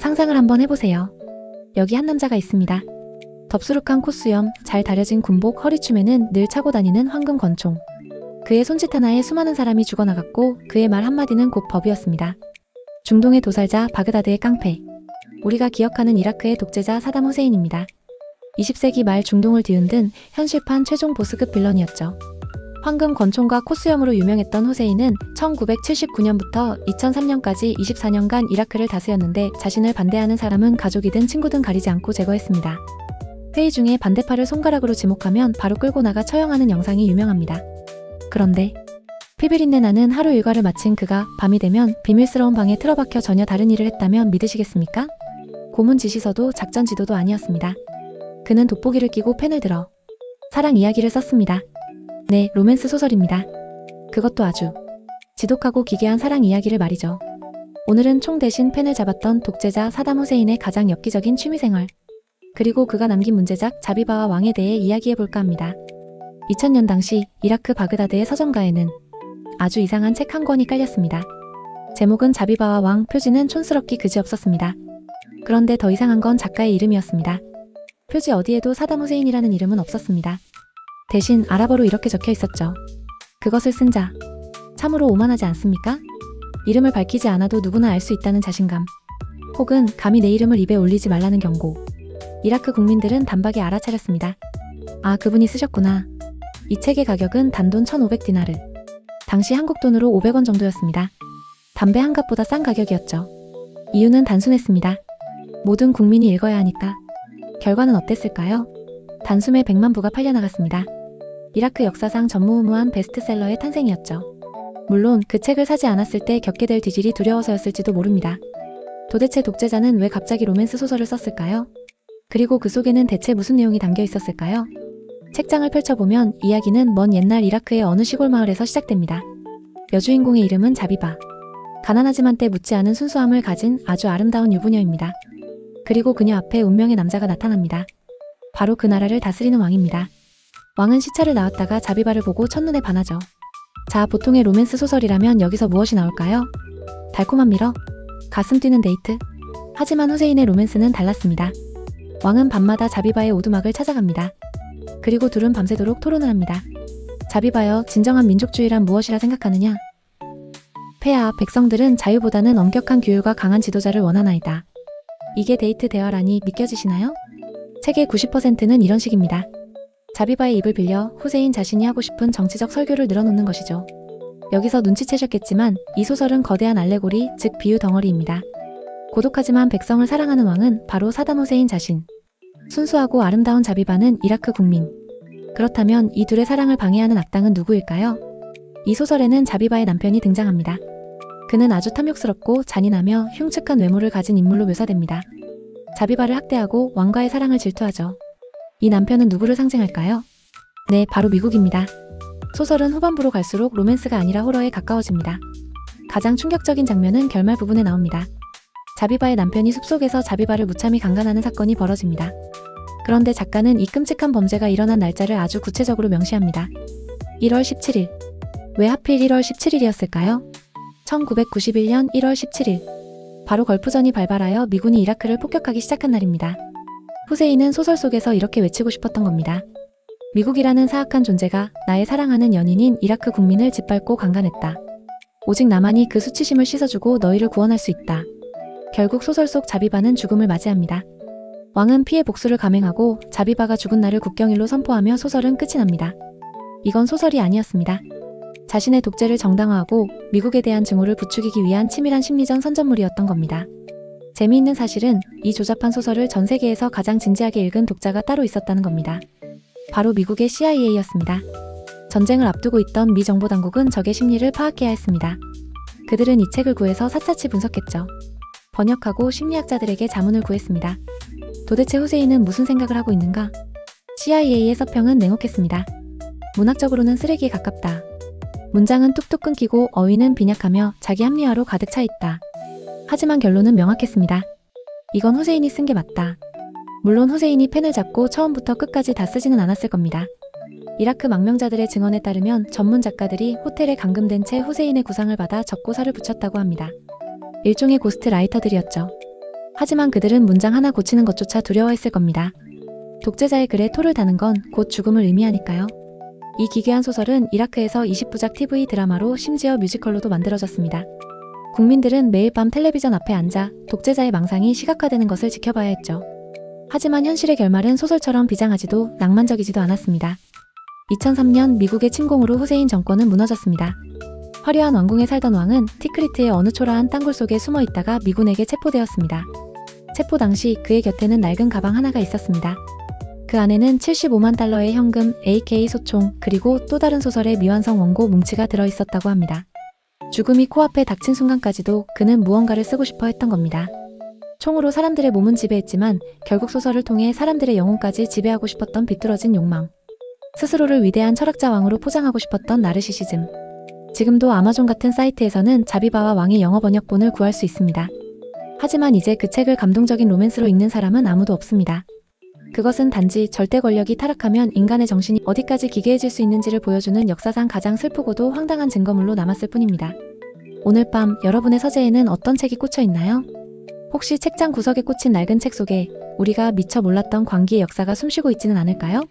상상을 한번 해보세요. 여기 한 남자가 있습니다. 덥수룩한 콧수염, 잘 다려진 군복, 허리춤에는 늘 차고 다니는 황금 권총. 그의 손짓 하나에 수많은 사람이 죽어나갔고 그의 말 한마디는 곧 법이었습니다. 중동의 도살자 바그다드의 깡패. 우리가 기억하는 이라크의 독재자 사담 후세인입니다. 20세기 말 중동을 뒤흔든 현실판 최종 보스급 빌런이었죠. 황금 권총과 콧수염으로 유명했던 후세인은 1979년부터 2003년까지 24년간 이라크를 다스렸는데 자신을 반대하는 사람은 가족이든 친구든 가리지 않고 제거했습니다. 회의 중에 반대파를 손가락으로 지목하면 바로 끌고 나가 처형하는 영상이 유명합니다. 그런데 피비린내 나는 하루 일과를 마친 그가 밤이 되면 비밀스러운 방에 틀어박혀 전혀 다른 일을 했다면 믿으시겠습니까? 고문 지시서도 작전 지도도 아니었습니다. 그는 돋보기를 끼고 펜을 들어 사랑 이야기를 썼습니다. 네, 로맨스 소설입니다. 그것도 아주 지독하고 기괴한 사랑 이야기를 말이죠. 오늘은 총 대신 펜을 잡았던 독재자 사담 후세인의 가장 엽기적인 취미생활, 그리고 그가 남긴 문제작 자비바와 왕에 대해 이야기해볼까 합니다. 2000년 당시 이라크 바그다드의 서점가에는 아주 이상한 책 한 권이 깔렸습니다. 제목은 자비바와 왕, 표지는 촌스럽기 그지없었습니다. 그런데 더 이상한 건 작가의 이름이었습니다. 표지 어디에도 사담 후세인이라는 이름은 없었습니다. 대신 아랍어로 이렇게 적혀 있었죠. 그것을 쓴 자, 참으로 오만하지 않습니까? 이름을 밝히지 않아도 누구나 알 수 있다는 자신감, 혹은 감히 내 이름을 입에 올리지 말라는 경고. 이라크 국민들은 단박에 알아차렸습니다. 아, 그분이 쓰셨구나. 이 책의 가격은 단돈 1,500디나르. 당시 한국 돈으로 500원 정도였습니다. 담배 한 갑보다 싼 가격이었죠. 이유는 단순했습니다. 모든 국민이 읽어야 하니까. 결과는 어땠을까요? 단숨에 100만 부가 팔려나갔습니다. 이라크 역사상 전무후무한 베스트셀러의 탄생이었죠. 물론 그 책을 사지 않았을 때 겪게 될 뒤질이 두려워서였을지도 모릅니다. 도대체 독재자는 왜 갑자기 로맨스 소설을 썼을까요? 그리고 그 속에는 대체 무슨 내용이 담겨 있었을까요? 책장을 펼쳐보면 이야기는 먼 옛날 이라크의 어느 시골 마을에서 시작됩니다. 여주인공의 이름은 자비바. 가난하지만 때 묻지 않은 순수함을 가진 아주 아름다운 유부녀입니다. 그리고 그녀 앞에 운명의 남자가 나타납니다. 바로 그 나라를 다스리는 왕입니다. 왕은 시차를 나왔다가 자비바를 보고 첫눈에 반하죠. 자, 보통의 로맨스 소설이라면 여기서 무엇이 나올까요? 달콤한 미러? 가슴 뛰는 데이트? 하지만 후세인의 로맨스는 달랐습니다. 왕은 밤마다 자비바의 오두막을 찾아갑니다. 그리고 둘은 밤새도록 토론을 합니다. 자비바여, 진정한 민족주의란 무엇이라 생각하느냐? 폐하, 백성들은 자유보다는 엄격한 규율과 강한 지도자를 원하나이다. 이게 데이트 대화라니 믿겨지시나요? 책의 90%는 이런 식입니다. 자비바의 입을 빌려 후세인 자신이 하고 싶은 정치적 설교를 늘어놓는 것이죠. 여기서 눈치채셨겠지만 이 소설은 거대한 알레고리, 즉 비유 덩어리입니다. 고독하지만 백성을 사랑하는 왕은 바로 사담 후세인 자신. 순수하고 아름다운 자비바는 이라크 국민. 그렇다면 이 둘의 사랑을 방해하는 악당은 누구일까요? 이 소설에는 자비바의 남편이 등장합니다. 그는 아주 탐욕스럽고 잔인하며 흉측한 외모를 가진 인물로 묘사됩니다. 자비바를 학대하고 왕과의 사랑을 질투하죠. 이 남편은 누구를 상징할까요? 네, 바로 미국입니다. 소설은 후반부로 갈수록 로맨스가 아니라 호러에 가까워집니다. 가장 충격적인 장면은 결말 부분에 나옵니다. 자비바의 남편이 숲속에서 자비바를 무참히 강간하는 사건이 벌어집니다. 그런데 작가는 이 끔찍한 범죄가 일어난 날짜를 아주 구체적으로 명시합니다. 1월 17일. 왜 하필 1월 17일이었을까요? 1991년 1월 17일. 바로 걸프전이 발발하여 미군이 이라크를 폭격하기 시작한 날입니다. 후세인은 소설 속에서 이렇게 외치고 싶었던 겁니다. 미국이라는 사악한 존재가 나의 사랑하는 연인인 이라크 국민을 짓밟고 강간했다. 오직 나만이 그 수치심을 씻어주고 너희를 구원할 수 있다. 결국 소설 속 자비바는 죽음을 맞이합니다. 왕은 피해 복수를 감행하고 자비바가 죽은 날을 국경일로 선포하며 소설은 끝이 납니다. 이건 소설이 아니었습니다. 자신의 독재를 정당화하고 미국에 대한 증오를 부추기기 위한 치밀한 심리전 선전물이었던 겁니다. 재미있는 사실은 이 조잡한 소설을 전 세계에서 가장 진지하게 읽은 독자가 따로 있었다는 겁니다. 바로 미국의 CIA였습니다. 전쟁을 앞두고 있던 미 정보당국은 적의 심리를 파악해야 했습니다. 그들은 이 책을 구해서 샅샅이 분석했죠. 번역하고 심리학자들에게 자문을 구했습니다. 도대체 후세인은 무슨 생각을 하고 있는가? CIA의 서평은 냉혹했습니다. 문학적으로는 쓰레기에 가깝다. 문장은 뚝뚝 끊기고 어휘는 빈약하며 자기 합리화로 가득 차 있다. 하지만 결론은 명확했습니다. 이건 후세인이 쓴 게 맞다. 물론 후세인이 펜을 잡고 처음부터 끝까지 다 쓰지는 않았을 겁니다. 이라크 망명자들의 증언에 따르면 전문 작가들이 호텔에 감금된 채 후세인의 구상을 받아 적고사를 붙였다고 합니다. 일종의 고스트 라이터들이었죠. 하지만 그들은 문장 하나 고치는 것조차 두려워했을 겁니다. 독재자의 글에 토를 다는 건 곧 죽음을 의미하니까요. 이 기괴한 소설은 이라크에서 20부작 TV 드라마로 심지어 뮤지컬로도 만들어졌습니다. 국민들은 매일 밤 텔레비전 앞에 앉아 독재자의 망상이 시각화되는 것을 지켜봐야 했죠. 하지만 현실의 결말은 소설처럼 비장하지도 낭만적이지도 않았습니다. 2003년 미국의 침공으로 후세인 정권은 무너졌습니다. 화려한 왕궁에 살던 왕은 티크리트의 어느 초라한 땅굴 속에 숨어 있다가 미군에게 체포되었습니다. 체포 당시 그의 곁에는 낡은 가방 하나가 있었습니다. 그 안에는 75만 달러의 현금, AK 소총, 그리고 또 다른 소설의 미완성 원고 뭉치가 들어있었다고 합니다. 죽음이 코앞에 닥친 순간까지도 그는 무언가를 쓰고 싶어 했던 겁니다. 총으로 사람들의 몸은 지배했지만 결국 소설을 통해 사람들의 영혼까지 지배하고 싶었던 비뚤어진 욕망. 스스로를 위대한 철학자 왕으로 포장하고 싶었던 나르시시즘. 지금도 아마존 같은 사이트에서는 자비바와 왕의 영어 번역본을 구할 수 있습니다. 하지만 이제 그 책을 감동적인 로맨스로 읽는 사람은 아무도 없습니다. 그것은 단지 절대 권력이 타락하면 인간의 정신이 어디까지 기괴해질 수 있는지를 보여주는 역사상 가장 슬프고도 황당한 증거물로 남았을 뿐입니다. 오늘 밤 여러분의 서재에는 어떤 책이 꽂혀 있나요? 혹시 책장 구석에 꽂힌 낡은 책 속에 우리가 미처 몰랐던 광기의 역사가 숨쉬고 있지는 않을까요?